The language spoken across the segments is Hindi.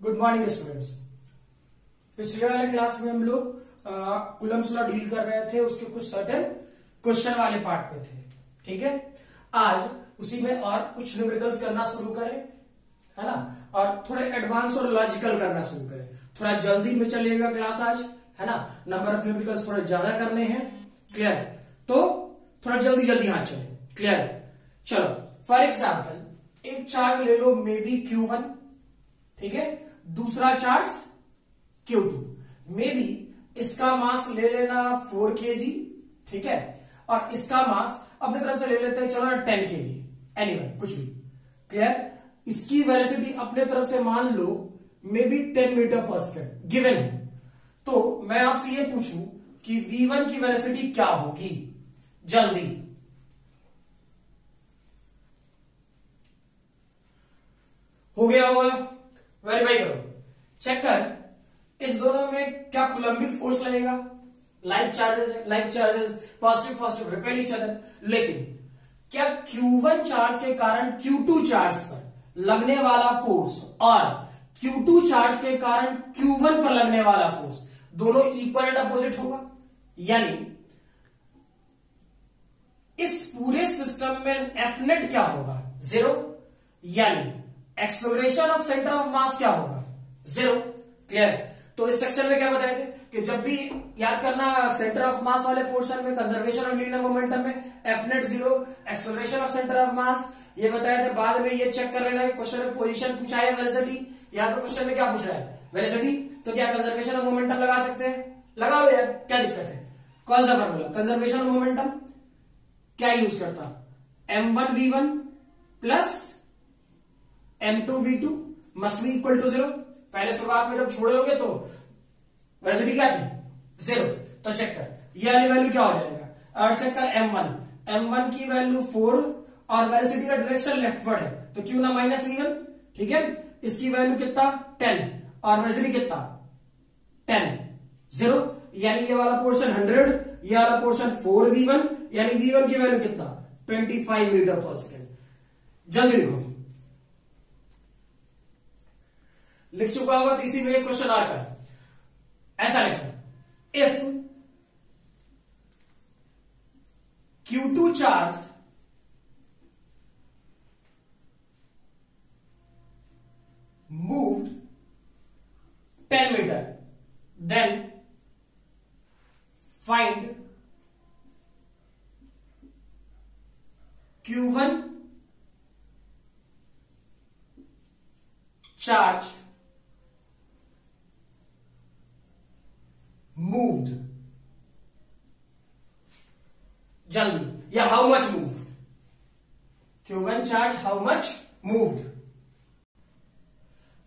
Good morning students. पिछले वाले क्लास में हम लोग कूलम्स लॉ डील कर रहे थे, उसके कुछ सर्टेन क्वेश्चन वाले पार्ट पे थे। ठीक है, आज उसी में और कुछ न्यूमेरिकल्स करना शुरू करें, है ना, और थोड़े एडवांस और लॉजिकल करना शुरू करें। थोड़ा जल्दी में चलेगा क्लास आज, है ना, नंबर ऑफ न्यूमेरिकल्स थोड़े ज्यादा करने हैं। क्लियर? तो थोड़ा जल्दी जल्दी हाथ चले। क्लियर? चलो, फॉर एग्जाम्पल एक चार्ज ले लो, मे बी Q1, ठीक है, दूसरा चार्ज Q2, मे बी इसका मास ले लेना 4 kg, ठीक है, और इसका मास अपनी तरफ से ले लेते हैं, चलो ना 10 kg, एनीवन, कुछ भी। क्लियर? इसकी वेलोसिटी अपने तरफ से मान लो मे बी 10 मीटर पर सेकेंड गिवन है। तो मैं आपसे ये पूछूं कि V1 की वेलोसिटी क्या होगी? जल्दी हो गया होगा, वेरीफाई करो, चेक कर। इस दोनों में क्या कूलम्बिक फोर्स लगेगा? लाइक चार्जेस है, like charges positive positive repel each other. लेकिन क्या Q1 चार्ज के कारण Q2 चार्ज पर लगने वाला फोर्स और Q2 चार्ज के कारण Q1 पर लगने वाला फोर्स दोनों इक्वल एंड अपोजिट होगा? यानी इस पूरे सिस्टम में एफ नेट क्या होगा? 0। यानी acceleration of centre of mass क्या होगा? 0। क्लियर? तो इस सेक्शन में क्या बताए थे कि जब भी याद करना, सेंटर ऑफ मास वाले पोर्शन में कंजर्वेशन ऑफ लीनियर मोमेंटम में F net 0, acceleration of centre of mass ये बताए थे। बाद में ये चेक कर लेना कि क्वेश्चन में पोजीशन पूछा है, वेलोसिटी। यहां पे क्वेश्चन में क्या पूछ रहा है? वेलोसिटी। तो क्या कंजर्वेशन ऑफ मोमेंटम लगा सकते हैं? लगा लो यार, क्या दिक्कत है? कौन सा फॉर्मूला? कंजर्वेशन ऑफ मोमेंटम क्या यूज करता? m1v1 plus m2v2 must be equal to 0। पहले शुरुआत में जब छोड़ोगे तो वेलोसिटी क्या थी? 0। तो चेक कर, ये वाली वैल्यू क्या हो जाएगा? और चेक कर m1 की वैल्यू 4 और वेलोसिटी का डायरेक्शन लेफ्टवर्ड है, तो क्यों ना माइनस v1। ठीक है, इसकी वैल्यू कितना? 10 और वेलोसिटी कितना? 10, 0। यानी ये वाला पोर्शन 100, ये वाला पोर्शन 4v1, यानी v1 की वैल्यू कितना? 25 मीटर पर सेकेंड। जल्दी लिखो, लिख चुका होगा। तो इसी में एक क्वेश्चन आ कर ऐसा लिखो, if Q2 charge moved 10 meter, then find Q1 charge moved, जल्दी, या how much moved? Q1 charge how much moved?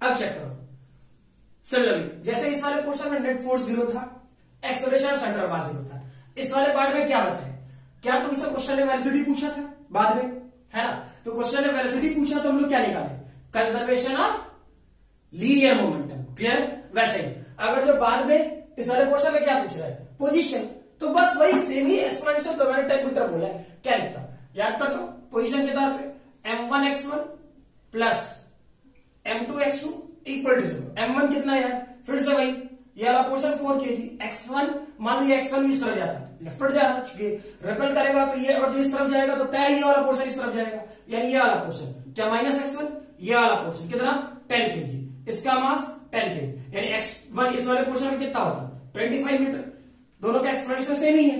अब चेक करो। सिमिलरली जैसे इस वाले पोर्शन में नेट फोर्स 0 था, acceleration of centre of mass 0 था, इस वाले पार्ट में क्या बताया? क्या तुमसे क्वेश्चन ने वेलोसिटी पूछा था बाद में, है ना? तो क्वेश्चन ने वेलोसिटी पूछा तो हम लोग क्या निकाले? Conservation of linear momentum. Clear? वैसे ही अगर जो बाद में इस वाले पोर्शन में क्या पूछ रहा है? पोजीशन, तो बस वही सेम ही एक्सप्लेनेशन तो मैंने 10 मीटर बोला है। क्या लिखता? याद कर दो, पोजीशन के तौर पे m1x1 plus m2x2 equal to 0। m1 कितना है यार? फिर से वही, ये वाला पोर्शन 4 kg, x1 मान लो x1 इस तरफ जाता है, लेफ्टवर्ड जा रहा है, चूंकि रिपेल करेगा तो ये, और इस तरफ जाएगा तो तय ये वाला पोर्शन इस तरफ जाएगा, यानी ये वाला पोर्शन क्या? -x1, ये वाला पोर्शन कितना? 10 kg, इसका मास 10 kg, यानी x1 इस वाले पोर्शन में कितना होता? 25 मीटर। दोनों का एक्सप्लेनेशन सेम ही है।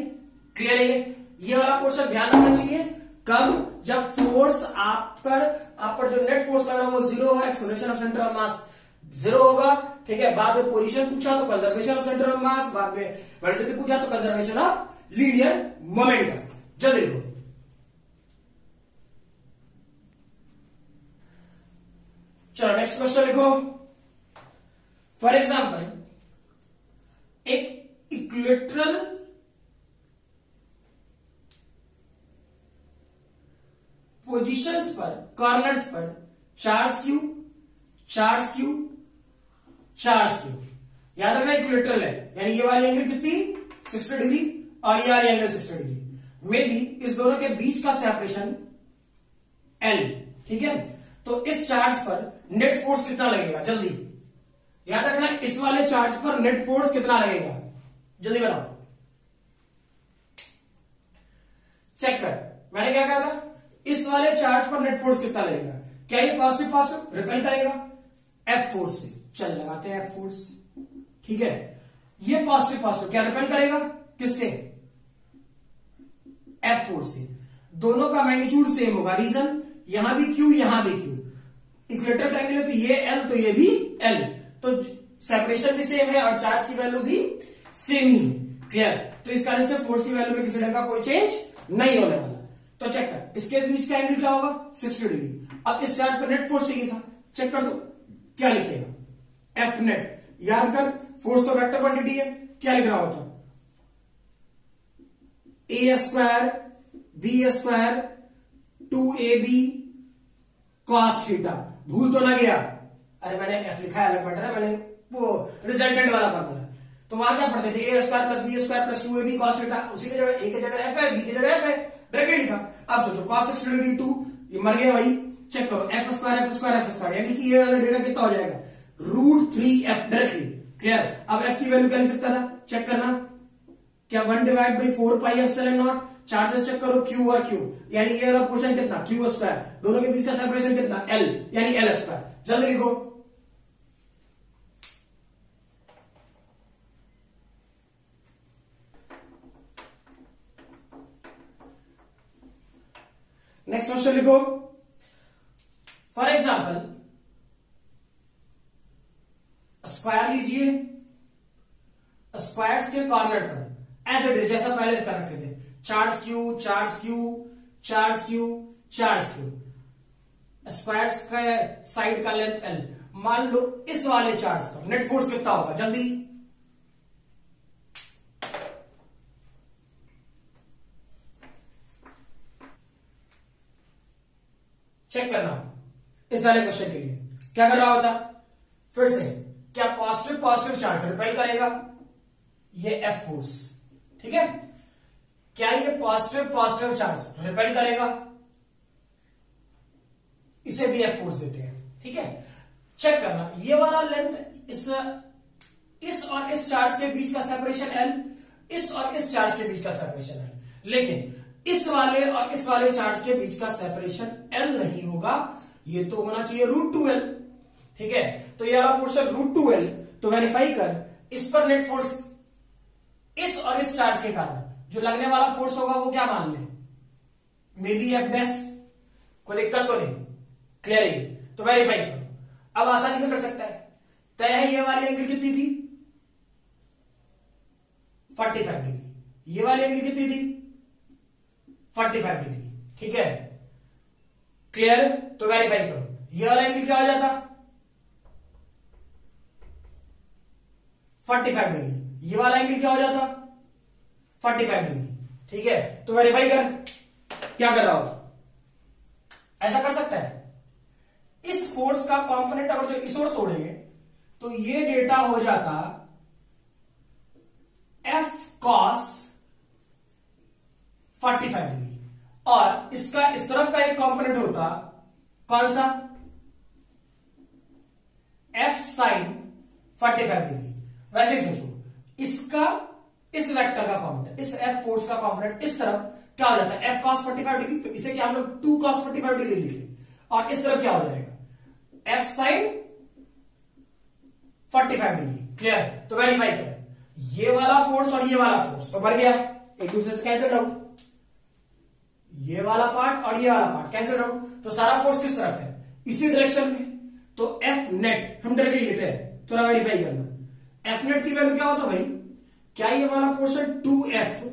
क्लियर है? ये वाला पोर्शन ध्यान रखना चाहिए कब? जब फोर्स आप पर जो नेट फोर्स लग रहा है वो 0 है, acceleration of centre of mass 0 होगा। ठीक है, बाद में पोजीशन पूछा तो conservation of centre of mass, बाद में वेलोसिटी पूछा तो कंजर्वेशन ऑफ लीनियर मोमेंटम। जल्दी लिखो, चलो नेक्स्ट क्वेश्चन लिखो। फॉर एग्जाम्पल एक इक्विलेटरल पोजीशंस पर, कॉर्नर्स पर चार्ज Q, याद रखना इक्विलेटरल है, यानी ये वाली एंगल कितनी? 60 डिग्री और ये वाली एंगल 60 डिग्री। मे बी इस दोनों के बीच का सेपरेशन L। ठीक है, तो इस चार्ज पर नेट फोर्स कितना लगेगा? जल्दी याद रखना इस वाले चार्ज पर नेट फोर्स कितना लगेगा, जल्दी बताओ, चेक कर। मैंने क्या कहा था, इस वाले चार्ज पर नेट फोर्स कितना लगेगा, क्या ये पॉजिटिव पॉजिटिव रिपेल करेगा, एफ फोर्स से, चल लगाते हैं एफ फोर्स, ठीक है। ये पॉजिटिव पॉजिटिव क्या रिपेल करेगा, किससे, एफ फोर्स से। दोनों का मैग्नीट्यूड सेम होगा, रीजन यहां भी क्यू यहां भी क्यू, इक्वेटर ट्रायंगल है तो ये एल तो ये भी एल, तो सेपरेशन भी सेम है और चार्ज की वैल्यू भी सेम ही है, क्लियर। तो इस कारण से फोर्स की वैल्यू में किसी ढंग का कोई चेंज नहीं होने वाला। तो चेक कर, इसके बीच का एंगल क्या होगा, 60 डिग्री। अब इस चार्ज पर नेट फोर्स चाहिए था, चेक कर दो क्या लिखेगा, एफ नेट। याद कर फोर्स तो वेक्टर क्वांटिटी है, क्या लिख रहा होता, A square B square 2ab cos theta, भूल तो ना गया, अरे मैंने एफ लिखा है अलग मैटर है, मैंने वो रिजल्टेंट वाला फॉर्मूला, तो वहां क्या पढ़ते थे, A square plus B square plus 2ab cos theta, उसी की जगह ए की जगह एफ है, बी की जगह एफ है, डायरेक्टली लिखा। अब सोचो cos 60 डिग्री 2, ये मर गया भाई, चेक करो F square F square F square, यानी कि ये वाला डेटा कितना हो जाएगा, √3f डायरेक्टली, क्लियर। अब f की वैल्यू क्या लिख सकता था, चेक करना, क्या 1 divide by 4 pi epsilon naught, charges check करो q और q, यानी ये वाला पोर्शन कितना q स्क्वायर, दोनों के बीच का सेपरेशन कितना l, यानी l स्क्वायर, जल्दी लिखो। नेक्स्ट क्वेश्चन लिखो, फॉर एग्जाम्पल स्क्वायर लीजिए, स्क्वायर्स के कॉर्नर पर एज इट इज जैसा पहले कर रखे थे, charge Q charge Q charge Q charge Q, squares का साइड का लेंथ एल। मान लो इस वाले चार्ज पर नेट फोर्स कितना होगा, जल्दी चेक करना। इस वाले क्वेश्चन के लिए क्या कर रहा होता, फिर से क्या पॉजिटिव पॉजिटिव चार्ज रिपेल करेगा, ये एफ फोर्स, ठीक है। क्या ये पॉजिटिव पॉजिटिव चार्ज रिपेल करेगा, इसे भी एफ फोर्स देते हैं, ठीक है। चेक करना, ये वाला लेंथ इस और इस चार्ज के बीच का सेपरेशन एल, इस और इस चार्ज के बीच का सेपरेशन एल, लेकिन इस वाले और इस वाले चार्ज के बीच का सेपरेशन एल नहीं होगा, ये तो होना चाहिए √2l, ठीक है। तो ये वाला पोर्शन √2l, तो वेरीफाई कर, इस पर नेट फोर्स इस और इस चार्ज के कारण जो लगने वाला फोर्स होगा वो क्या मान ले, मे बी एफ डैश, कोई दिक्कत तो नहीं, क्लियर है। तो वेरीफाई करो, अब आसानी से कर सकता है, तय है ये वाली एंगल कितनी थी 45 डिग्री, ये वाली एंगल कितनी थी 45 डिग्री, ठीक है, क्लियर। तो वेरीफाई करो, ये वाला एंगल क्या हो जाता 45 डिग्री, ये वाला एंगल क्या हो जाता 45 डिग्री, ठीक है। तो वेरीफाई कर, क्या कर रहा होगा, ऐसा कर सकता है, इस फोर्स का कंपोनेंट अगर जो इस ओर तोड़ेंगे तो ये डेटा हो जाता F cos 45 डिग्री, और इसका इस तरफ का एक कंपोनेंट होता कौन सा F sin 45 डिग्री। वैसे ही सोचो, इसका इस वेक्टर का कंपोनेंट, इस F फोर्स का कंपोनेंट इस तरफ क्या हो जाता है F cos 45 डिग्री, तो इसे क्या हम लोग 2 cos 45 डिग्री लिखे, और इस तरफ क्या हो जाएगा F sin 45 डिग्री, क्लियर। तो वेरीफाई करें, ये वाला फोर्स और ये वाला फोर्स तो बढ़ गया, एक दूसरे से कैंसिल आउट, ये वाला पार्ट और ये वाला पार्ट कैंसिल आउट, तो सारा फोर्स किस तरफ है, इसी डायरेक्शन में, तो F नेट हम डायरेक्टली लिख रहे हैं, थोड़ा वेरीफाई करना। F नेट की वैल्यू क्या होता भाई, क्या ये वाला portion 2F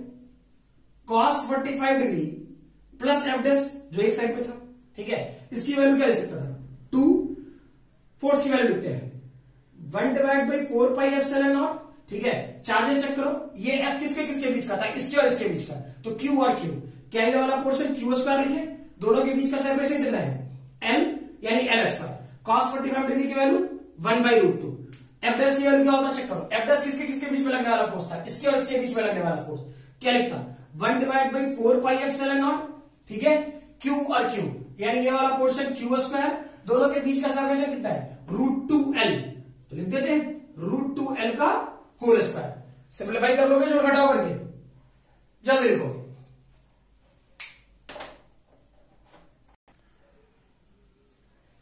cos 45 degree plus F dash जो एक साइड पे था, ठीक है, इसकी वैल्यू क्या लिख सकता था 2, फोर्स की वैल्यू लिखते हैं 1 divide by 4 pi epsilon not, ठीक है। चार्जेस चेक करो, ये F किसके किसके बीच का था, इसके और इसके बीच का, तो Q और Q, क्या ये वाला पोर्शन Q स्क्वायर लिखे, दोनों के बीच का सेपरेशन कितना है L, यानी L स्क्वायर, cos 45 डिग्री की वैल्यू 1/√2, F डैश की वैल्यू क्या होता चेक करो, F डैश किसके किसके बीच में लगने वाला फोर्स था, इसके और इसके बीच में लगने वाला फोर्स, क्या लिखता 1 divide by 4 pi epsilon not, ठीक है। Q और Q, यानी ये वाला पोर्शन Q स्क्वायर, दोनों के बीच का सेपरेशन कितना है √2L, तो लिख देते हैं √2l का होल स्क्वायर। सिंप्लीफाई कर लोगे जोड़ घटाओ करके, जल्दी लिखो।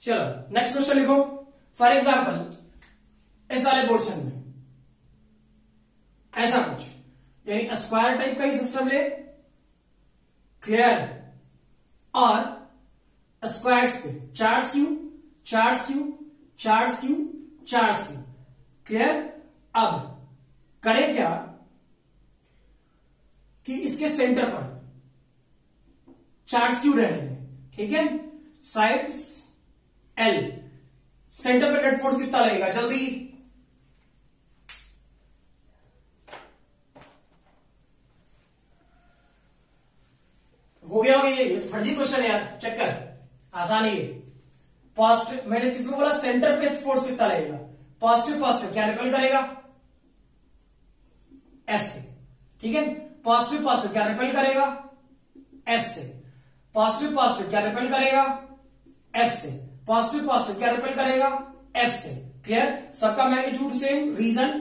चलो नेक्स्ट क्वेश्चन लिखो। फॉर एग्जाम्पल इस वाले पोर्शन में ऐसा कुछ, यानी स्क्वायर टाइप का ही सिस्टम ले, क्लियर, और स्क्वायर्स पे charge Q, charge Q, charge Q, charge Q, clear. अब करें क्या कि इसके सेंटर पर चार्ज क्यू रहने दें, ठीक है, साइड्स एल, सेंटर पे नेट फोर्स कितना लगेगा, जल्दी। हो गया होगा, ये तो फर्जी क्वेश्चन है यार, चेक कर, आसान है ये। पॉजिटिव, मैंने किसमें बोला, सेंटर पे फोर्स कितना लगेगा, पॉजिटिव पॉजिटिव क्या रिपेल करेगा, एफ से, ठीक है। पॉजिटिव पॉजिटिव क्या रिपेल करेगा, एफ से। पॉजिटिव पॉजिटिव क्या रिपेल करेगा, एफ से। पॉजिटिव पॉजिटिव क्या रिपेल करेगा, एफ से, क्लियर। सबका मैग्नीट्यूड सेम, रीजन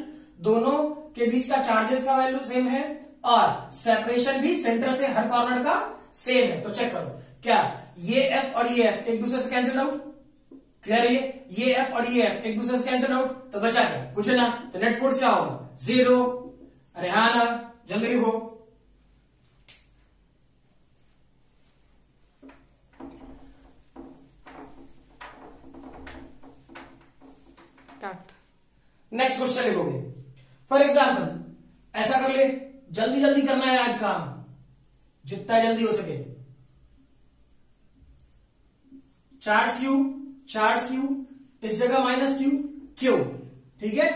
दोनों के बीच का चार्जेस का वैल्यू सेम है, और सेपरेशन भी सेंटर से हर कॉर्नर का सेम है। तो चेक करो, क्या ये एफ और ये एफ एक दूसरे से कैंसिल आउट, क्लियर है, ये एफ और ये एफ एक दूसरे से कैंसिल आउट, तो बचा क्या, कुछ ना, तो नेट फोर्स क्या होगा, 0। अरे हाँ ना, जल्दी लिखो। नेक्स्ट क्वेश्चन लिखोगे। फॉर एग्जाम्पल ऐसा कर ले, जल्दी जल्दी करना है आज काम, जितना जल्दी हो सके। चार्ज क्यू, चार्ज क्यू, इस जगह माइनस क्यू, क्यू, ठीक है,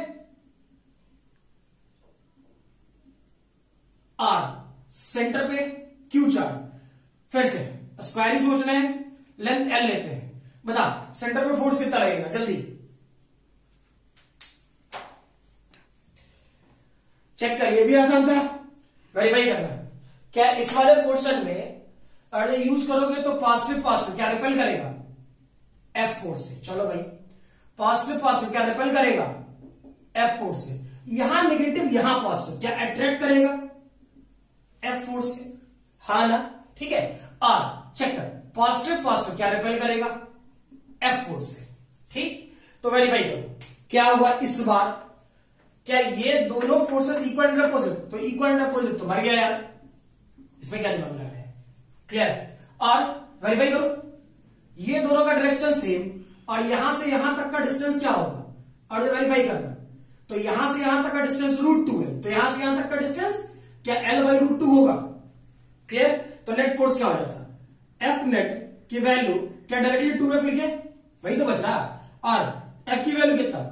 आर, सेंटर पे क्यू चार्ज। फिर से स्क्वायर ही सोचना है, लेंथ एल लेते हैं, बता सेंटर पे फोर्स कितना लगेगा, जल्दी चेक कर। ये भी आसान था, वेरीफाई करना है। क्या इस वाले पोर्शन में अगर यूज करोगे तो पॉजिटिव पॉजिटिव क्या रिपेल करेगा, एफ फोर्स से। चलो भाई, पॉजिटिव पॉजिटिव क्या रिपेल करेगा, एफ फोर्स से। यहां नेगेटिव यहां पॉजिटिव क्या अट्रैक्ट करेगा, एफ फोर्स से, हाँ ना, ठीक है। और चेक कर, पॉजिटिव पॉजिटिव क्या रिपेल करेगा, एफ फोर्स से, ठीक। तो वेरीफाई करो क्या हुआ इस बार, क्या ये दोनों फोर्सेस इक्वल एंड अपोजिट, तो इक्वल एंड अपोजिट तो मर गया यार, इसमें क्या दिमाग लगा है, क्लियर। और वेरीफाई करो, ये दोनों का डायरेक्शन सेम, और यहां से यहां तक का डिस्टेंस क्या होगा, और वेरीफाई करना, तो यहां से यहां तक का डिस्टेंस √2 है, तो यहां से यहां तक का डिस्टेंस क्या L/√2 होगा, क्लियर। तो नेट फोर्स क्या हो जाता, एफ नेट की वैल्यू क्या डायरेक्टली 2F लिखे, वही तो बच रहा, और एफ की वैल्यू कितना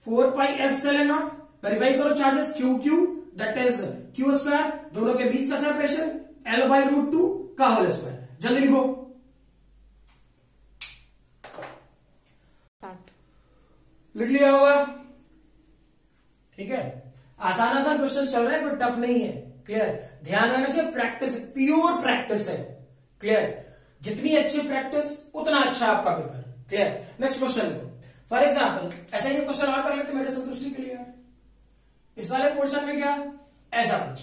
4πε0। वेरीफाई करो, charges Q Q that is Q square, दोनों के बीच का सेपरेशन L/√2 का होल स्क्वायर। जल्दी लिखो, लिख लिया होगा, ठीक है। आसान आसान क्वेश्चन चल रहे हैं, कोई टफ नहीं है, क्लियर। ध्यान रखना चाहिए, प्रैक्टिस, प्योर प्रैक्टिस है, क्लियर। जितनी अच्छी प्रैक्टिस उतना अच्छा आपका पेपर, क्लियर। नेक्स्ट क्वेश्चन लिखो। फॉर एग्जाम्पल ऐसा ही क्वेश्चन और कर लेते मेरे संतुष्टि के लिए। इस वाले पोर्शन में क्या, ऐसा कुछ,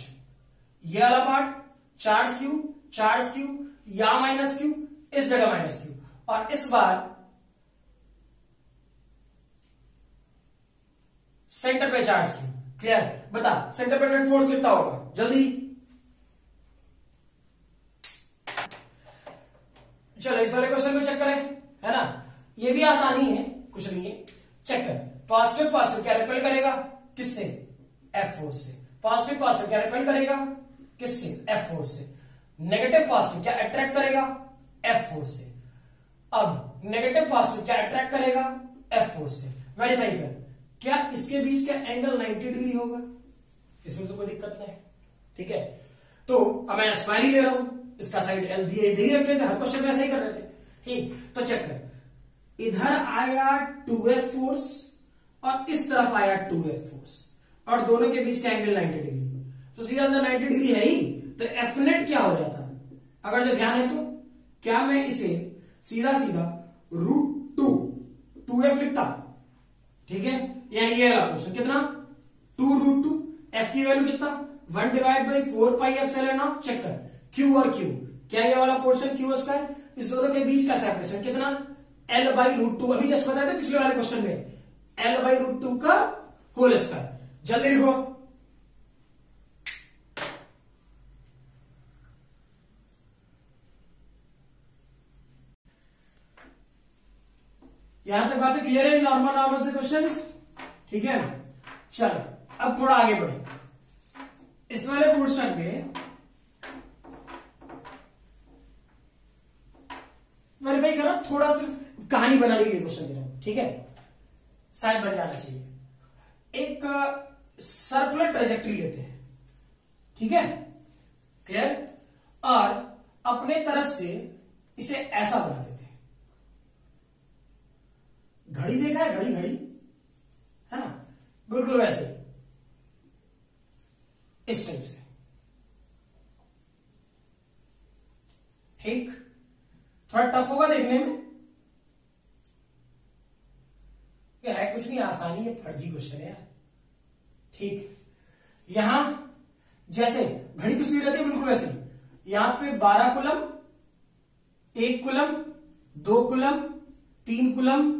ये वाला पार्ट चार्ज क्यू, या माइनस क्यू, इस जगह माइनस क्यू, और इस बार सेंटर पे चार्ज क्यू, क्लियर। बता सेंटर पे नेट फोर्स कितना होगा, जल्दी। चलो इस वाले क्वेश्चन को चेक करें, है ना, ये भी आसानी है, कुछ नहीं है, चेक कर। पॉजिटिव पॉजिटिव क्या रिपेल करेगा, किससे, एफ फोर्स से। पॉजिटिव पॉजिटिव क्या रिपेल करेगा, किससे, एफ फोर्स से। नेगेटिव पॉजिटिव क्या अट्रैक्ट करेगा, एफ फोर्स से। अब नेगेटिव पॉजिटिव क्या अट्रैक्ट करेगा, एफ फोर्स से। वेरीफाई कर, क्या इसके बीच का एंगल 90 डिग्री होगा, इसमें तो कोई दिक्कत नहीं है, ठीक है। तो अब मैं स्क्वायर ही ले रहा हूं, इसका साइड एल दिए दे रखे थे, हर क्वेश्चन में ऐसा ही कर रहे थे, ठीक। तो चेक कर, इधर आया 2F फोर्स और इस तरफ आया 2F फोर्स, और दोनों के बीच का एंगल 90 डिग्री, तो सीधा 90 डिग्री है ही, तो एफ नेट क्या हो जाता है, अगर जो ध्यान है तो क्या मैं इसे सीधा सीधा √2 2F लिखता, ठीक है, यानी ये वाला पोर्शन कितना 2√2, एफ की वैल्यू कितना 1 divide by 4 pi epsilon naught. Check कर क्यू और क्यू, क्या ये वाला पोर्शन क्यू स्क्वायर, इस दोनों के बीच का सेपरेशन कितना L/√2, अभी जस्ट बताया था पिछले वाले क्वेश्चन में L/√2 का होल स्क्वायर। जल्दी लिखो, यहां तक बातें क्लियर है, नॉर्मल नॉर्मल से क्वेश्चंस, ठीक है। चलो अब थोड़ा आगे बढ़े, इस वाले पोर्शन में वेरीफाई करो, थोड़ा सिर्फ कहानी बनाने के लिए क्वेश्चन दे रहा हूं, ठीक है, शायद बन जाना चाहिए। एक सर्कुलर ट्रेजेक्ट्री लेते हैं, ठीक है, क्लियर, और अपने तरफ से इसे ऐसा बना देते हैं। घड़ी देखा है, घड़ी घड़ी है ना, बिल्कुल वैसे इस टाइप से, ठीक, थोड़ा टफ होगा देखने में, क्या है, कुछ नहीं, आसानी है, फर्जी क्वेश्चन है यार, ठीक। यहां जैसे घड़ी कुछ भी रहती है बिल्कुल वैसे, यहां पे 12 coulomb, 1 coulomb, 2 coulomb, 3 coulomb,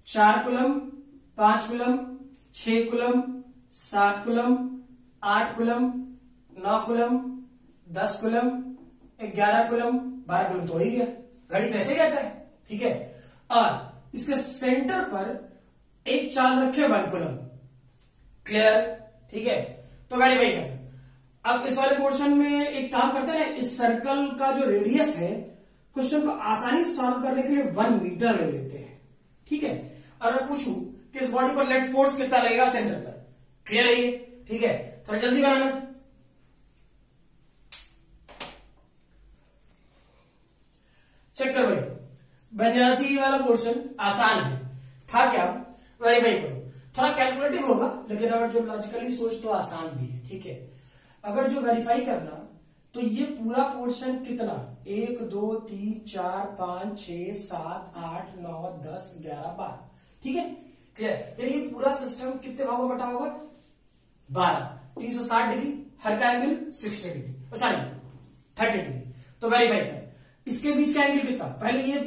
4 coulomb, 5 coulomb, 6 coulomb, 7 coulomb, 8 coulomb, 9 coulomb, 10 coulomb, 11 coulomb, 12 coulomb तो हो ही गया, घड़ी तो ऐसे ही रहता है, ठीक है। और इसके सेंटर पर एक चार्ज रखे 1 कुलम, क्लियर, ठीक है, तो वेरीफाई करना। अब इस वाले पोर्शन में एक काम करते हैं ना, इस सर्कल का जो रेडियस है, क्वेश्चन को आसानी सॉल्व करने के लिए 1 मीटर ले लेते हैं, ठीक है। और मैं पूछूं कि इस बॉडी पर नेट फोर्स कितना लगेगा सेंटर पर, क्लियर है ये, ठीक है, थोड़ा जल्दी बनाना। चेक कर भाई, बन जाना चाहिए, वाला पोर्शन आसान है, था क्या, वेरीफाई करो, थोड़ा कैलकुलेटिव होगा, लेकिन अगर जो लॉजिकली सोच तो आसान भी है, ठीक है। अगर जो वेरीफाई करना, तो ये पूरा पोर्शन कितना 1 2 3 4 5 6 7 8 9 10 11 12, ठीक है, क्लियर, यानी ये पूरा सिस्टम कितने भागों में बटा होगा 12, 360 डिग्री, हर का एंगल 60 डिग्री, सॉरी 30 डिग्री, तो वेरीफाई कर इसके बीच का एंगल कितना, पहले ये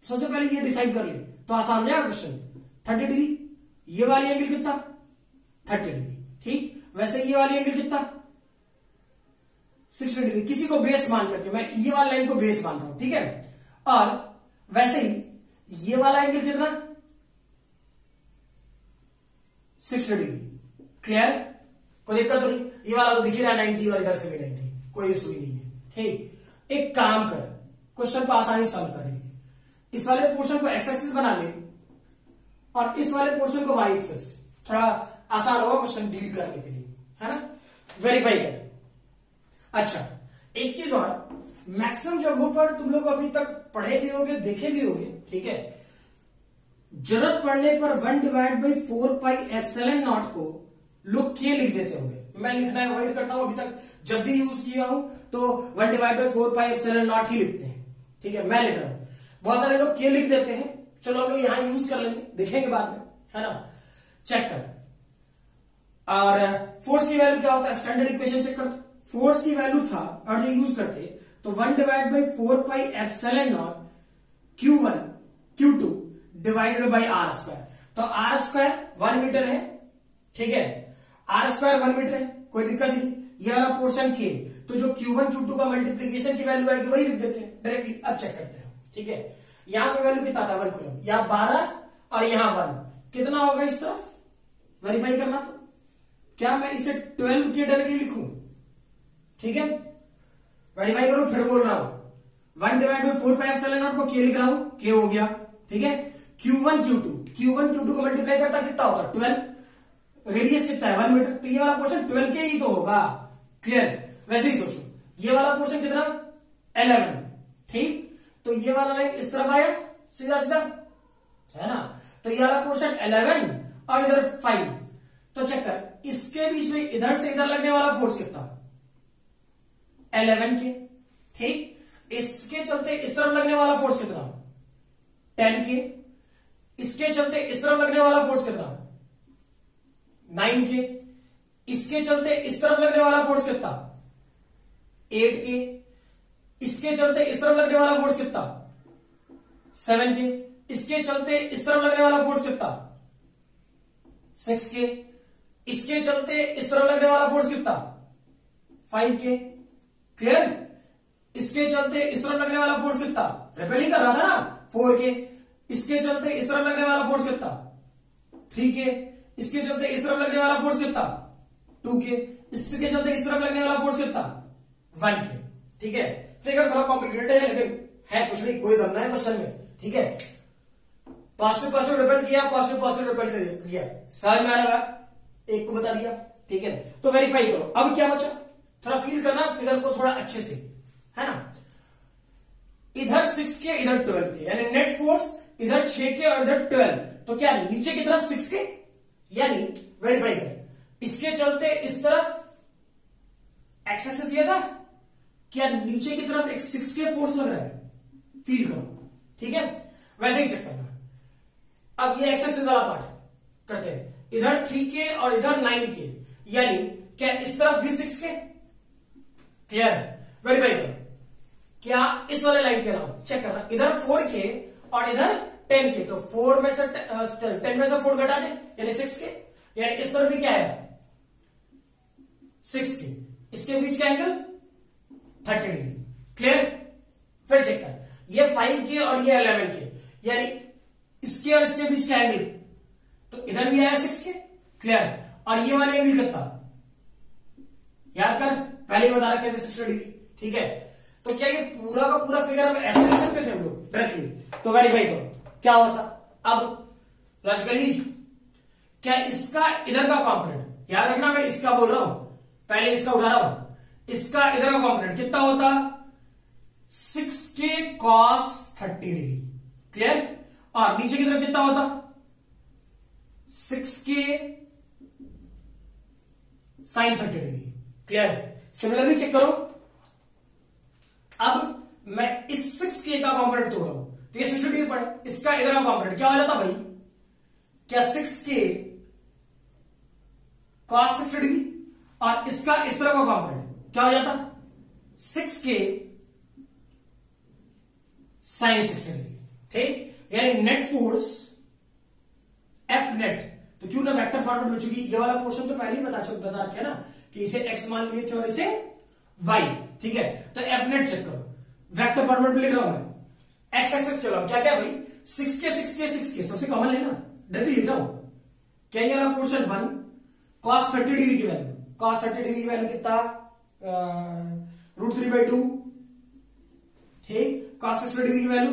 सबसे पहले ये डिसाइड कर ले तो आसान हो जाएगा क्वेश्चन। 30 डिग्री, ये वाली एंगल कितना 30 डिग्री, ठीक, वैसे ये वाली एंगल कितना 60 डिग्री, किसी को बेस मान करके मैं ये वाला लाइन को बेस मान रहा हूं, ठीक है। और वैसे ही ये वाला एंगल कितना 60 डिग्री, क्लियर, कोई दिक्कत तो नहीं, ये वाला तो दिख ही रहा है 90 और इधर से भी 90, कोई इशू ही नहीं है, ठीक। एक काम कर, क्वेश्चन को आसानी सॉल्व करने के लिए इस वाले पोर्शन को एक्स एक्सिस बना ले और इस वाले पोर्शन को वाई एक्सिस, थोड़ा आसान होगा क्वेश्चन डील करने के लिए, है ना, वेरीफाई कर। अच्छा एक चीज और, मैक्सिमम जगहों पर तुम लोग अभी तक पढ़े भी होगे, देखे भी होगे, ठीक है, जरूरत पड़ने पर 1 divide by 4 pi epsilon not को लोग के लिख देते होंगे, मैं लिखना अवॉइड करता हूं, अभी तक जब भी यूज किया हूं तो 1 divide by 4 pi epsilon not ही लिखते हैं, ठीक है, मैं लिख रहा हूं, बहुत सारे लोग के लिख देते हैं, चलो हम लोग यहां यूज कर लेंगे, देखेंगे बाद में, है ना। चेक कर, और फोर्स की वैल्यू क्या होता है, स्टैंडर्ड इक्वेशन चेक कर, फोर्स की वैल्यू था और जो यूज करते तो 1 divide by 4 pi epsilon naught Q1 Q2 divided by r square, तो आर स्क्वायर 1 मीटर है, ठीक है, आर स्क्वायर 1 मीटर है, कोई दिक्कत नहीं, ये वाला पोर्शन के, तो जो Q1 Q2 का मल्टीप्लीकेशन की वैल्यू आएगी वही लिख देते हैं डायरेक्टली। अब चेक करते हैं, ठीक है, यहां पे वैल्यू कितना था 1 कूलम, यहां 12 और यहां 1, कितना होगा इस तरफ, वेरीफाई करना, तो क्या मैं इसे 12 के डायरेक्टली लिखूं, ठीक है, वेरीफाई करो, फिर बोल रहा हूं 1 divide by 4 pi epsilon not को के लिख रहा हूं, के हो गया, ठीक है, Q1 Q2 को मल्टीप्लाई करता कितना होगा 12, रेडियस कितना है 1 मीटर, तो ये वाला पोर्शन 12 के ही तो होगा, क्लियर, वैसे ही सोचो, ये वाला पोर्शन कितना 11, ठीक, तो ये वाला लाइन इस तरफ आया सीधा सीधा, है ना, तो ये वाला पोर्शन 11 और इधर 5, तो चेक कर इसके बीच में इधर से इधर लगने वाला फोर्स कितना 11 के, ठीक, इसके चलते इस तरफ लगने वाला फोर्स कितना 10 के, इसके चलते इस तरफ लगने वाला फोर्स कितना 9 के, इसके चलते इस तरफ लगने वाला फोर्स कितना 8 के, इसके चलते इस तरफ लगने वाला फोर्स कितना 7 के, इसके चलते इस तरफ लगने वाला फोर्स कितना 6 के, इसके चलते इस तरफ लगने वाला फोर्स कितना 5 के। क्लियर? इसके चलते इस तरफ लगने वाला फोर्स कितना, रिपेलिंग कर रहा था ना 4 के, इसके चलते इस तरफ लगने वाला फोर्स कितना 3 के, इसके चलते इस तरफ लगने वाला फोर्स कितना 2 के, इसके चलते इस तरफ लगने वाला फोर्स कितना 1 के। ठीक है, फिगर थोड़ा कॉम्प्लिकेटेड है लेकिन है कुछ नहीं, कोई दम है क्वेश्चन में। ठीक है, पॉजिटिव पॉजिटिव रिपेल किया, पॉजिटिव पॉजिटिव रिपेल किया, समझ में आ रहा है? एक को बता दिया। ठीक है, तो वेरीफाई करो। अब क्या बचा, थोड़ा फील करना फिगर को थोड़ा अच्छे से, है ना। इधर 6 के इधर 12 के, यानी नेट फोर्स इधर 6 के और इधर 12, तो क्या नीचे की तरफ 6 के, यानी वेरीफाई कर, इसके चलते इस तरफ एक्स एक्सेस ये था, क्या नीचे की तरफ एक 6 के फोर्स लग रहा है, फील करो। ठीक है, वैसे ही चेक करना। अब ये एक्स एक्सेस वाला पार्ट करते हैं, इधर 3 के और इधर 9 के, यानी क्या इस तरफ भी 6 के। क्लियर? वेरीफाई करो, क्या इस वाले लाइन के अलावा चेक करना, इधर 4 के और इधर 10 के, तो 4 में से 10 में से 4 घटा दे, यानी 6 के, यानी इस पर भी क्या है 6 के, इसके बीच का एंगल 30 डिग्री। क्लियर? फिर चेक कर, ये 5 के और ये 11 के, यानी इसके और इसके बीच का एंगल, तो इधर भी आया 6 के। क्लियर? और ये वाले एंगल कितना याद कर, पहले ही बता रखे थे 60 डिग्री। ठीक है, तो क्या ये पूरा का पूरा फिगर हम ऐसे लिख सकते थे हम लोग डायरेक्टली? तो वेरीफाई करो क्या होता। अब लॉजिकली क्या इसका इधर का कंपोनेंट, याद रखना मैं इसका बोल रहा हूं, पहले इसका उठा रहा हूं, इसका इधर का कंपोनेंट कितना होता 6 के cos 30 डिग्री। क्लियर? और नीचे की तरफ कितना होता 6 के sin 30 degree. Clear? Similarly check करो, अब मैं इस 6k का कंपोनेंट तोड़ रहा हूं, तो ये 60 डिग्री पड़े, इसका इधर का कंपोनेंट क्या हो जाता भाई, क्या 6k cos 60 डिग्री, और इसका इस तरह का कंपोनेंट क्या हो जाता 6k sin 60 डिग्री। ठीक, यानी नेट फोर्स एफ नेट, तो क्यों ना वेक्टर फॉर्मेट में, चूंकि ये वाला पोर्शन तो पहले ही बता रखे ना कि इसे x मान लिए थे और इसे y। ठीक है, तो एफ नेट चेक करो, वेक्टर फॉर्मेट में लिख रहा हूं मैं, x एक्सेस के अलावा क्या क्या भाई 6k सबसे कॉमन लेना, डायरेक्टली लिख रहा हूं, क्या ये वाला पोर्शन 1 cos 30 डिग्री की वैल्यू, cos 30 डिग्री की वैल्यू कितना √3/2। ठीक, cos 60 डिग्री की वैल्यू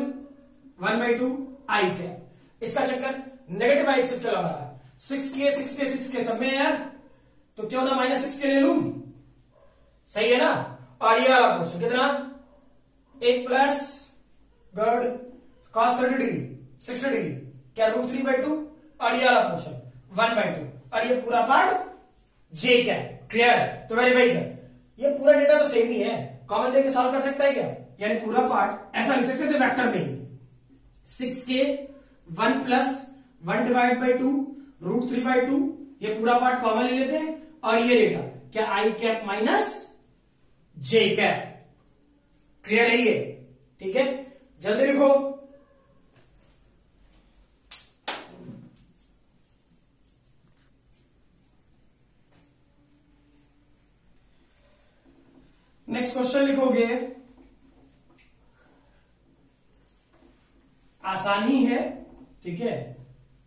1/2 i कैप। इसका चक्कर नेगेटिव आई एक्सिस के अलावा 6k सब में है यार, तो क्यों ना -6k ले लूं, सही है ना। और ये वाला पोर्शन कितना 1 plus God cos 30 degree 60 degree क्या √3/2, और ये वाला पोर्शन 1/2, और ये पूरा पार्ट j क्या। क्लियर? तो वेरीफाई कर, ये पूरा डेटा तो सेम ही है, कॉमन लेके सॉल्व कर सकता है क्या, यानी पूरा पार्ट ऐसा लिख सकते थे वेक्टर में ही 6k 1 प्लस 1/2 √3/2, ये पूरा पार्ट कॉमन ले लेते हैं, और ये डेटा क्या i cap minus j cap. Clear है ये? ठीक है, जल्दी लिखो। नेक्स्ट क्वेश्चन लिखोगे, आसानी है। ठीक है,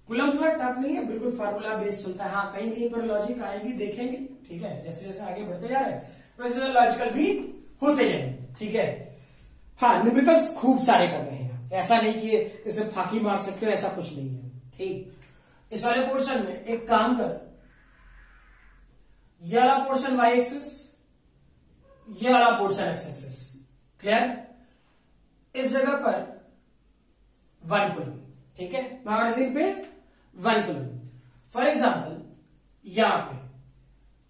कूलम्स में टफ नहीं है, बिल्कुल फार्मूला बेस्ड चलता है। हाँ, कहीं कहीं पर लॉजिक आएगी, देखेंगे। ठीक है, जैसे जैसे आगे बढ़ते जा रहे हैं वैसे लॉजिकल भी होते जाएंगे। ठीक है, हाँ, न्यूमेरिकल्स खूब सारे कर रहे हैं, ऐसा नहीं कि इसे फाकी मार सकते हो, ऐसा कुछ नहीं है। ठीक, इस वाले पोर्शन में एक काम कर, ये वाला पोर्शन y एक्सिस, ये वाला पोर्शन x एक्सिस। क्लियर? इस जगह पर 1 कूलम। ठीक है, मैगजीन पे 1 कूलम। फॉर एग्जाम्पल यहां पे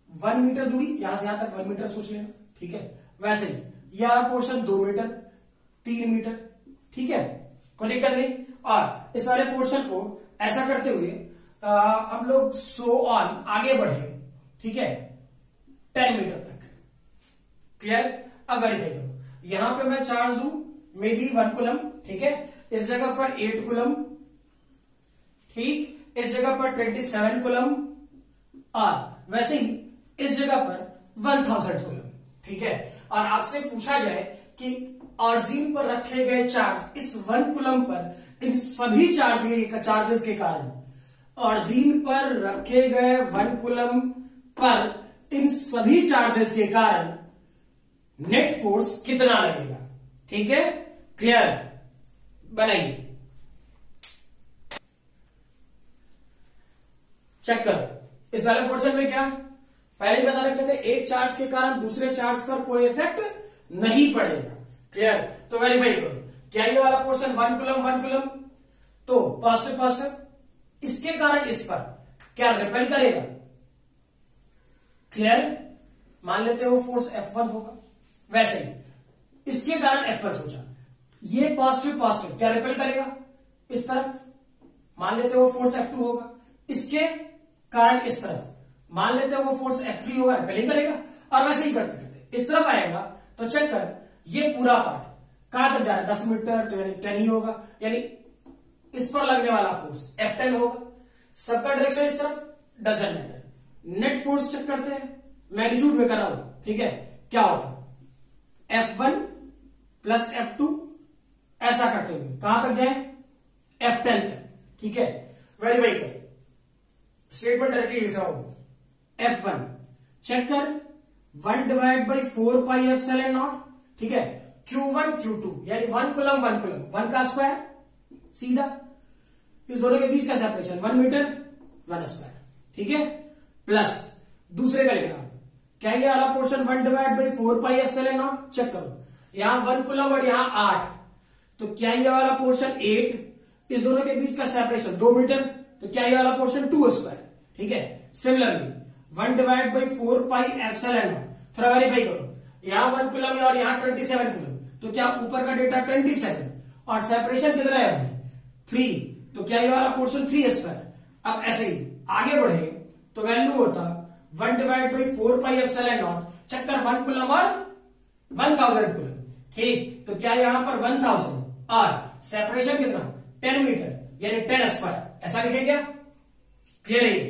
1 मीटर दूरी, यहां से यहां तक 1 मीटर सोच लेना। ठीक है, वैसे ही यह पोर्शन 2 मीटर 3 मीटर। ठीक है, कोई दिक्कत नहीं। और इस वाले पोर्शन को ऐसा करते हुए हम लोग सो ऑन आगे बढ़े, ठीक है, 10 मीटर तक। क्लियर? अब वेरीफाई करो, यहां पे मैं चार्ज दू मे बी 1 कूलम, ठीक है, इस जगह पर 8 कूलम, ठीक, इस जगह पर 27 कूलम, और वैसे ही इस जगह पर 1000 कूलम, ठीक है। और आपसे पूछा जाए कि ऑरिजिन पर रखे गए चार्ज इस 1 कूलम पर इन सभी चार्जेस के कारण, ऑरिजिन पर रखे गए 1 कूलम पर इन सभी चार्जेस के कारण नेट फोर्स कितना लगेगा, ठीक है। क्लियर? बनाइए, चेक करो। इस वाले पोर्शन में क्या पहले ही बता रखे थे, एक चार्ज के कारण दूसरे चार्ज पर कोई इफेक्ट नहीं पड़ेगा। क्लियर? तो वेरीफाई करो, क्या ये वाला पोर्शन 1 कूलम, तो पॉजिटिव, इसके कारण इस पर क्या रिपेल करेगा? क्लियर? मान लेते हो फोर्स F1 होगा, वैसे ही इसके कारण F1 सोचा, ये पॉजिटिव क्या रिपेल करेगा? इस तरफ। मान लेते हो फोर्स F2 होगा, इसके कारण इस तरफ। मान लेते हो वो फोर्स F3 होगा, रिपेल करेगा। और वैसे ही करते करते इस तरफ आएगा, तो चेक कर, ये पूरा पार्ट कहां तक जा रहा है? 10 मीटर, तो यानी 10 ही होगा, यानी इस पर लगने वाला फोर्स F10 होगा। सबका डायरेक्शन इस तरफ, doesn't matter. Net force check करते हैं, मैग्नीट्यूड में कर रहा हूं, ठीक है। क्या होता? F1 प्लस F2, ऐसा करते हुए कहां तक जाए? F10 तक, ठीक है। वेरीफाई कर, स्टेटमेंट डायरेक्टली लिख रहा हूं, F1 चेक कर, 1 divide by 4 pi epsilon not, ठीक है, Q1 Q2 यानी 1 कूलम 1 का स्क्वायर, सीधा इस दोनों के बीच का सेपरेशन 1 मीटर 1 स्क्वायर, ठीक है, प्लस दूसरे का लिखना, क्या ये वाला portion 1 divide by 4 pi epsilon naught, check करो, यहां 1 कूलम और यहां 8, तो क्या ये वाला पोर्शन 8, इस दोनों के बीच का सेपरेशन 2 मीटर, तो क्या ये वाला पोर्शन 2 स्क्वायर, ठीक है। Similarly 1 divide by 4 pi epsilon not, थोड़ा वेरीफाई करो, यहां 1 कूलम और यहां 27 कूलम, तो क्या ऊपर का डेटा 27 और सेपरेशन कितना है भाई? 3, तो क्या ये वाला पोर्शन 3 स्क्वायर। अब ऐसे ही आगे बढ़े तो वैल्यू होता 1 divide by 4 pi epsilon naught, check कर, 1 कूलम और 1000 कूलम, ठीक, तो क्या यहां पर 1000 और सेपरेशन कितना? 10 मीटर यानी 10 स्क्वायर, ऐसा लिखेंगे क्या? क्लियर है ये?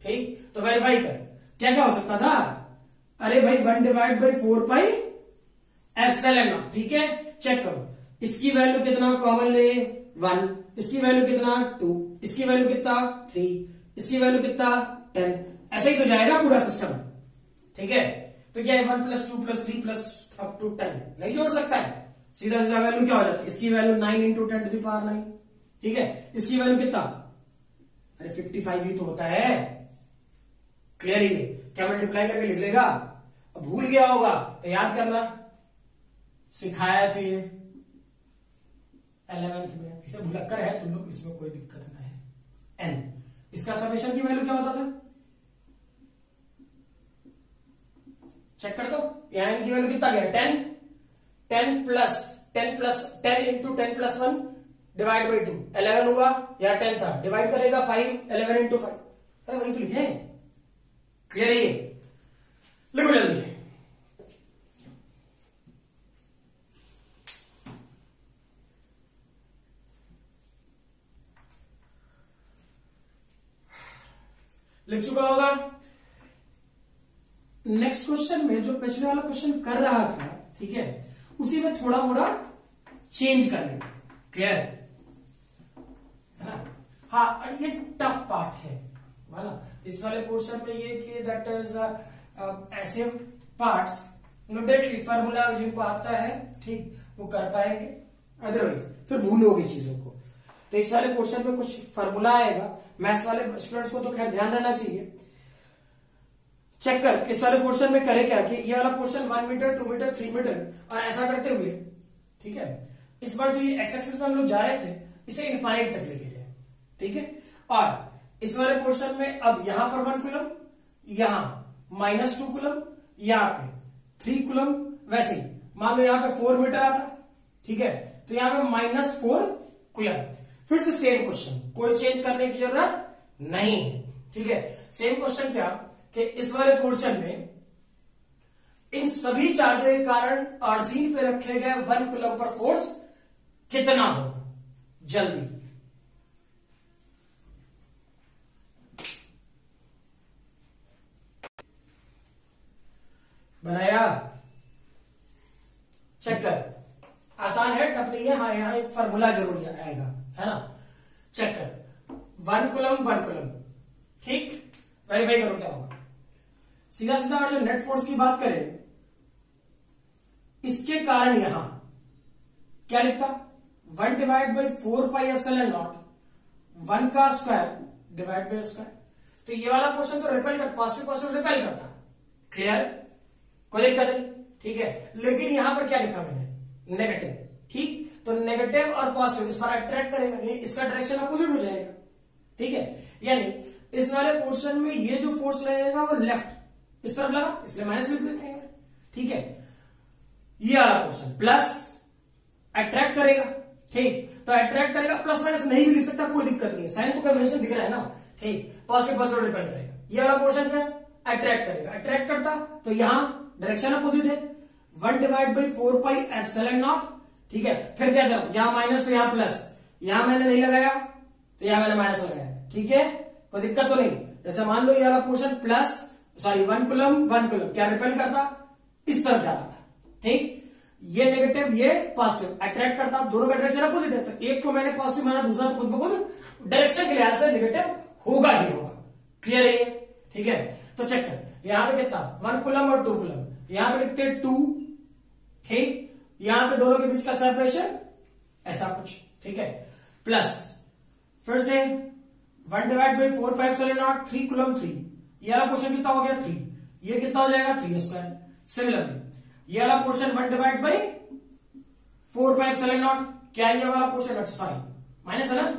ठीक, तो वेरीफाई कर, क्या क्या हो सकता था? अरे भाई 1 divide by 4 pi epsilon not, ठीक है। चेक करो, इसकी वैल्यू कितना कॉमन ले? 1, इसकी वैल्यू कितना? 2, इसकी वैल्यू कितना? 3, इसकी वैल्यू कितना? 10, ऐसा ही तो जाएगा पूरा सिस्टम, ठीक है। तो क्या है 1 plus 2 plus 3 plus up to 10 नहीं जोड़ सकता है, सीधा सीधा वैल्यू क्या हो जाती है? इसकी value 9 into 10 to the power 9, ठीक है। इसकी वैल्यू कितना? अरे 55 ही तो होता है। क्लियर ही है? क्या मल्टीप्लाई करके लिख लेगा? अब भूल गया होगा तो याद करना, सिखाया थे 11th में, इसे भुलक्कर है तुम लोग, इसमें कोई दिक्कत नहीं है। n, इसका समेशन की वैल्यू क्या होता था? चेक कर दो, यहां n की वैल्यू कितना गया? 10 plus 10 into 10 plus 1 divide by 2, 11 हुआ, या 10 था, डिवाइड करेगा 5, 11 इंटू 5, अरे वही तो लिखे। क्लियर है ये? लिखो जल्दी। लिख चुका होगा। नेक्स्ट क्वेश्चन में जो पिछले वाला क्वेश्चन कर रहा था, ठीक है, उसी में थोड़ा मोड़ा चेंज कर लेंगे। क्लियर है ना? हाँ, ये टफ पार्ट है ना इस वाले पोर्शन में, ये कि दैट इज ऐसे पार्ट्स डायरेक्टली फार्मूला जिनको आता है, ठीक, वो कर पाएंगे, अदरवाइज फिर भूलोगे चीजों को। तो इस वाले पोर्शन में कुछ फार्मूला आएगा, मैथ्स वाले स्टूडेंट्स को तो खैर ध्यान रहना चाहिए। चेक कर, इस वाले पोर्शन में करे क्या कि ये वाला पोर्शन 1 मीटर 2 मीटर 3 मीटर और ऐसा करते हुए, ठीक है, इस बार जो ये एक्स एक्सिस में हम लोग जा रहे थे इसे इनफाइनाइट तक लेके जाए, ठीक है। और इस वाले पोर्शन में अब यहां पर 1 कूलम, यहां -2 कूलम, यहां पे 3 कूलम, वैसे ही मान लो यहां पे 4 मीटर आता, ठीक है, तो यहां पे -4 कूलम। फिर से सेम क्वेश्चन, कोई चेंज करने की जरूरत नहीं। ठीक है, सेम क्वेश्चन क्या कि इस वाले पोर्शन में इन सभी चार्जों के कारण आर्जिन पे रखे गए 1 कूलम पर फोर्स कितना होगा? जल्दी बनाया, चेक कर। आसान है, टफ नहीं है। हाँ, यहां एक फार्मूला जरूर आएगा, है ना। चेक कर, 1 कूलम 1 कूलम, ठीक। वेरीफाई करो क्या होगा। सीधा सीधा अगर जो नेट फोर्स की बात करें, इसके कारण यहां क्या लिखता? 1 divide by 4 pi epsilon not 1 का स्क्वायर डिवाइड बाई स्क्वायर। तो ये वाला पोर्शन तो रिपेल कर, पॉजिटिव पॉजिटिव रिपेल करता। क्लियर, कोई दिक्कत नहीं, ठीक है। लेकिन यहां पर क्या लिखा मैंने? नेगेटिव, ठीक। तो नेगेटिव और पॉजिटिव इस पर अट्रैक्ट करेगा, नहीं इसका डायरेक्शन अपोजिट हो जाएगा, ठीक है। यानी इस वाले पोर्शन में ये जो फोर्स लगेगा वो लेफ्ट इस तरफ लगा, इसलिए माइनस लिख देते हैं, ठीक है। ये वाला पोर्शन प्लस अट्रैक्ट करेगा, ठीक। तो अट्रैक्ट करेगा, प्लस माइनस नहीं भी लिख सकता, कोई दिक्कत नहीं है, साइन तो कन्वेंशन दिख रहा है ना, ठीक। पॉजिटिव पॉजिटिव डिपेंड करेगा। ये वाला पोर्शन क्या अट्रैक्ट करेगा, अट्रैक्ट करता तो यहां डायरेक्शन अपोजिट है, 1 divide by 4 pi epsilon not, ठीक है। फिर क्या था, यहां माइनस तो यहां प्लस, यहां मैंने नहीं लगाया तो यहां मैंने माइनस लगाया, ठीक है। कोई दिक्कत तो नहीं। जैसे मान लो ये वाला पोर्शन प्लस, सॉरी 1 कूलम क्या रिपेल करता, इस तरफ जा रहा था, ठीक। ये नेगेटिव ये पॉजिटिव अट्रैक्ट करता, दोनों का डायरेक्शन अपोजिट है, तो एक को मैंने पॉजिटिव माना, दूसरा तो खुद ब खुद डायरेक्शन के लिहाज से नेगेटिव होगा ही होगा। क्लियर है ये, ठीक है। तो चेक कर, यहां पे कितना 1 कूलम और 2 कूलम, यहां पे लिखते हैं 2, ठीक। यहां पे दोनों के बीच का सेपरेशन ऐसा कुछ, ठीक है। प्लस फिर से 1 divide by 4 pi epsilon not 3 coulomb 3, ये वाला पोर्शन कितना हो गया 3, ये कितना हो जाएगा 3 स्क्वायर। सिमिलरली ये वाला portion 1 divide by 4 pi epsilon not, क्या ये वाला पोर्शन, सॉरी माइनस है ना,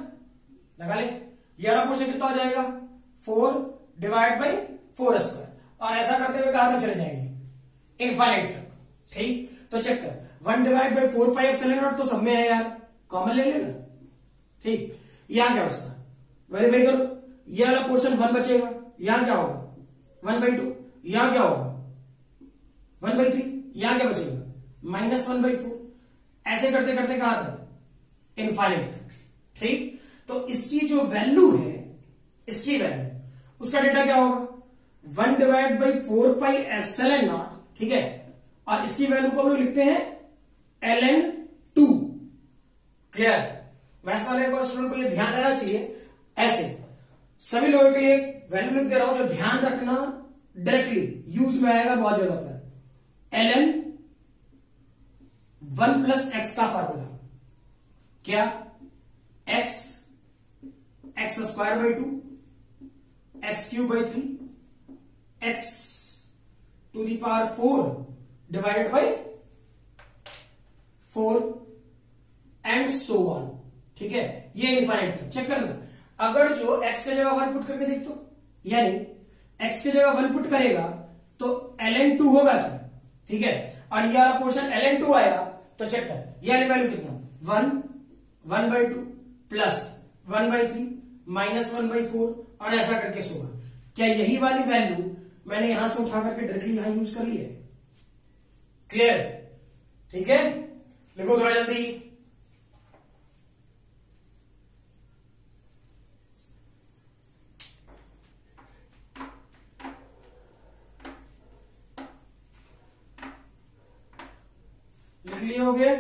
लगा ले। ये वाला पोर्शन कितना हो जाएगा 4 डिवाइड बाई 4 स्क्वायर, और ऐसा करते हुए कहां तक चले जाएंगे, इनफाइनाइट तक, ठीक। तो चेक कर, 1 divide by 4 pi epsilon not तो सब में है यार, कॉमन ले लेना, ठीक। यहां क्या उसका वेरीफाई करो, ये वाला पोर्शन 1 बचेगा, यहां क्या होगा 1/2, यहां क्या होगा 1/3, यहां क्या बचेगा -1/4। ऐसे करते करते कहां तक, इनफाइनाइट तक, ठीक। तो इसकी जो वैल्यू है, इसकी वैल्यू, उसका डेटा क्या होगा 1 divide by 4 pi epsilon not, ठीक है। और इसकी वैल्यू को हम लोग लिखते हैं ln2। क्लियर, मैथ्स वाले को स्टूडेंट को ये ध्यान रहना चाहिए, ऐसे सभी लोगों के लिए वैल्यू लिख दे रहा हूं, जो ध्यान रखना डायरेक्टली यूज में आएगा बहुत जगह पर। ln 1 प्लस एक्स का फॉर्मूला क्या, x square by 2, x cube by 3, x to the power 4 divided by 4 and so on, ठीक है। ये इनफाइनाइट था, चेक करना। अगर जो x की जगह 1 पुट करके देख तो, यानी x की जगह 1 पुट करेगा तो ln2 होगा क्या, ठीक है। और ये वाला पोर्शन ln2 आया तो चेक कर, ये वाली वैल्यू कितना 1/2 प्लस 1/3 -1/4 और ऐसा करके 16। क्या यही वाली वैल्यू मैंने यहां से उठा करके डायरेक्टली यहां यूज कर ली है? क्लियर, ठीक है। लिखो थोड़ा जल्दी, लिख लिए होगे,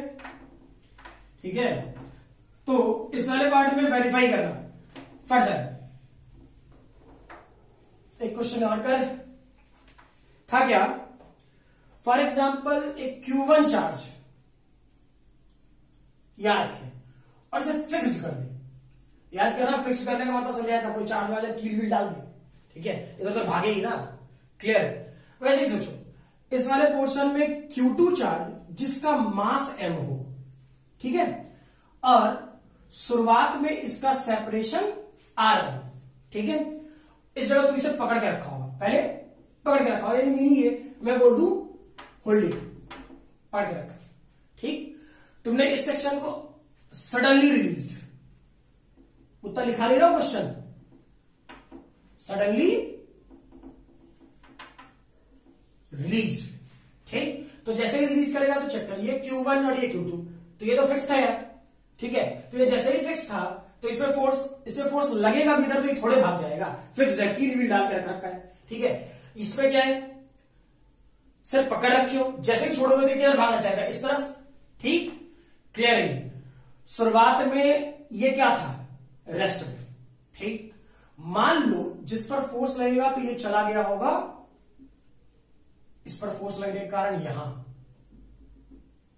ठीक है। तो इस वाले पार्ट में वेरीफाई करना फर्दर। एक क्वेश्चन और कर था क्या, फॉर एग्जाम्पल एक Q1 चार्ज याद रखें और इसे फिक्स्ड कर दे। याद करना, फिक्स करने का मतलब समझाया था, कोई चार्ज वाला कील व्हील डाल दे, ठीक है, इधर उधर भागे ही ना। क्लियर, वैसे ही सोचो, इस वाले पोर्शन में Q2 चार्ज जिसका मास m हो, ठीक है, और शुरुआत में इसका सेपरेशन r हो, ठीक है। इस जगह तो इसे पकड़ के रखा होगा, पहले पकड़ के रखा होगा, यानी मीनिंग ये मैं बोल दूं होल्ड इट, पकड़ के रखा, ठीक। तुमने इस सेक्शन को सडनली रिलीज्ड, उत्तर लिखा नहीं रहा क्वेश्चन, सडनली रिलीज। ठीक, तो जैसे ही रिलीज करेगा तो चेक करिए Q1 और ये Q2, तो ये तो फिक्स था यार। ठीक है, तो ये जैसे ही फिक्स था तो इसमें फोर्स लगेगा भी इधर, तो ये थोड़े भाग जाएगा, फिक्स है, कील भी डाल के रख रखा है। ठीक है, इसमें क्या है, सर पकड़ रखे हो, जैसे ही छोड़ोगे तो किधर भागना चाहेगा, इस तरफ। ठीक, क्लियर है। शुरुआत में ये क्या था, रेस्ट में। ठीक, मान लो जिस पर फोर्स लगेगा तो ये चला गया होगा, इस पर फोर्स लगने के कारण यहां।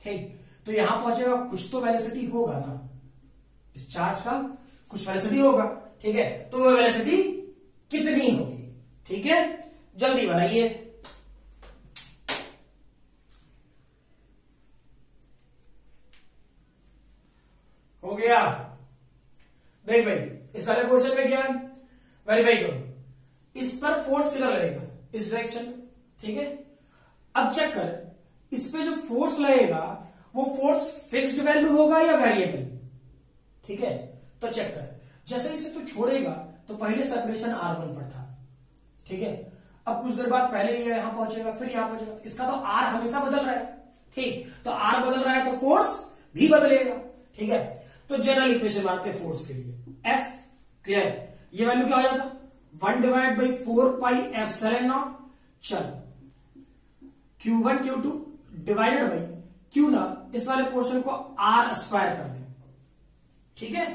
ठीक, तो यहां पहुंचेगा, कुछ तो वेलोसिटी होगा ना, इस चार्ज का कुछ वेलोसिटी होगा। ठीक है, तो वो वेलोसिटी कितनी होगी। ठीक है, जल्दी बनाइए। हो गया, देख भाई इस वाले क्वेश्चन में क्या वेरीफाई करो, इस पर फोर्स किधर लगेगा, इस डायरेक्शन में। ठीक है, अब चेक कर, इस पे जो फोर्स लगेगा वो फोर्स फिक्स्ड वैल्यू होगा या वेरिएबल। ठीक है, तो चेक कर, जैसे इसे तू छोड़ेगा तो पहले सेपरेशन R1 पर था। ठीक है, अब कुछ देर बाद पहले ये यहां पहुंचेगा, फिर यहां पहुंचेगा, इसका तो R हमेशा बदल रहा है। ठीक, तो R बदल रहा है तो फोर्स भी बदलेगा। ठीक है, तो जनरल इक्वेशन मानते हैं फोर्स के लिए, F। क्लियर, ये वैल्यू क्या हो जाता, 1/4πε0। चल Q1 Q2 divided by Q ना, इस वाले पोर्शन को R स्क्वायर कर दे। ठीक है,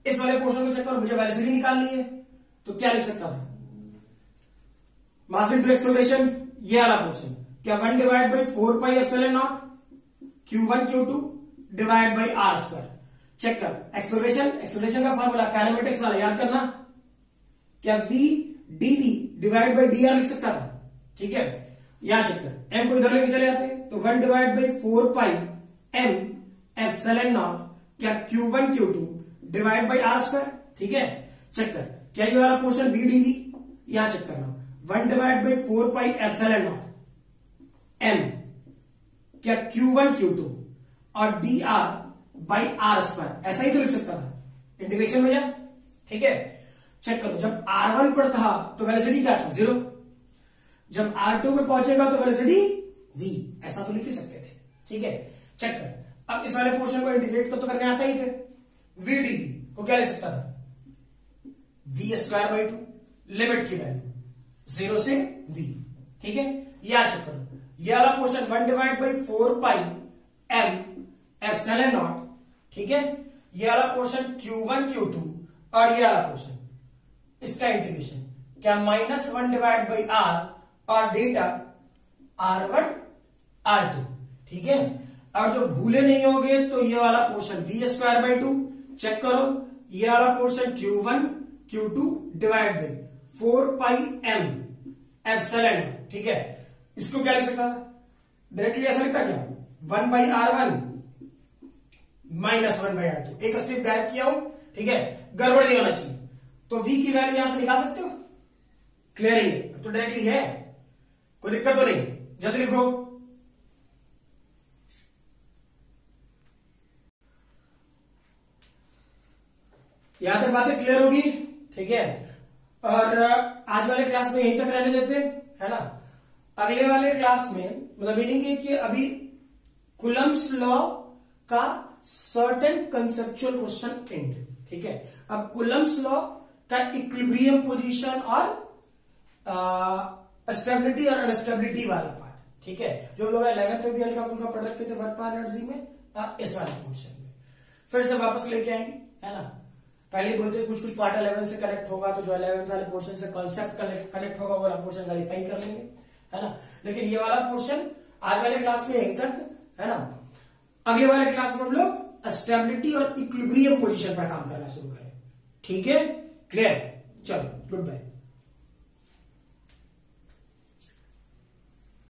इस वाले पोर्शन को चेक करो, मुझे वेलोसिटी निकालनी है, तो क्या लिख सकता था, मास इनटू एक्सेलरेशन, ये वाला पोर्शन क्या, 1/4πε0 Q1 Q2 divide by R square. चेक कर, एक्सेलरेशन का फॉर्मूला काइनेमेटिक्स वाला याद करना, क्या V dV divide by dr लिख सकता था। ठीक है, यहां चेक कर, m को इधर लेके चले जाते हैं, तो 1/4πm∈0 क्या Q1 Q2 divide by R square. ठीक है, चेक कर, क्या ये वाला पोर्शन V dV, यहां चेक करना, 1/4πε0 m क्या Q1 Q2 और dr बाई R स्क्वायर, ऐसा ही तो लिख सकता था, इंटीग्रेशन में जा। ठीक है, चेक करो, जब R1 पर था तो वेलोसिटी क्या था, 0, जब R2 पे पहुंचेगा तो वेलोसिटी v, ऐसा तो लिख ही सकते थे। ठीक है, चेक कर, अब इस वाले पोर्शन को इंटीग्रेट तो करने आता ही थे, v dv को क्या लिख सकता था, v²/2, लिमिट की वैल्यू 0 से v। ठीक है, यहां चेक करो, ये वाला पोर्शन 1/4πm∈0। ठीक है, ये वाला पोर्शन Q1 Q2 और ये वाला पोर्शन, इसका इंटीग्रेशन क्या, -1/r और डेटा R1 R2। ठीक है, और जो भूले नहीं होगे तो ये वाला पोर्शन v²/2, चेक करो, ये वाला portion Q1 Q2 divide by 4πm∈0। ठीक है, इसको क्या लिख सकता, डायरेक्टली ऐसा लिखता क्या, 1/r1 -1/r2, एक स्टेप डायरेक्ट किया हूं। ठीक है, गड़बड़ नहीं होना चाहिए, तो v की वैल्यू यहां से निकाल सकते हो। क्लियर है, तो डायरेक्टली है, कोई दिक्कत तो नहीं, जल्दी लिखो। यहां तक बातें क्लियर होगी। ठीक है, और आज वाले क्लास में यहीं तक रहने देते है ना। अगले वाले क्लास में मतलब मीनिंग है कि अभी कुलम्स लॉ का सर्टेन कंसेप्चुअल क्वेश्चन एंड। ठीक है, अब कुलम्स लॉ का इक्विलिब्रियम पोजीशन और स्टेबिलिटी और अनस्टेबिलिटी वाला पार्ट। ठीक है, जो लोग 11th में भी हल्का फुल्का पढ़ रखे थे वर्क पावर एनर्जी में, इस वाले पोर्शन में फिर से वापस लेके आएंगे, है ना। पहले बोलते हैं कुछ पार्ट 11 से कनेक्ट होगा, तो जो 11th वाले पोर्शन से कॉन्सेप्ट कनेक्ट होगा वो वाला पोर्शन वेरीफाई कर लेंगे, है ना। लेकिन ये वाला पोर्शन आज वाले क्लास में यहीं तक, है ना। अगले वाले क्लास में हम लोग स्टेबिलिटी और इक्विलिब्रियम पोजीशन पर काम करना शुरू करें। ठीक है, क्लियर, चलो गुड बाय।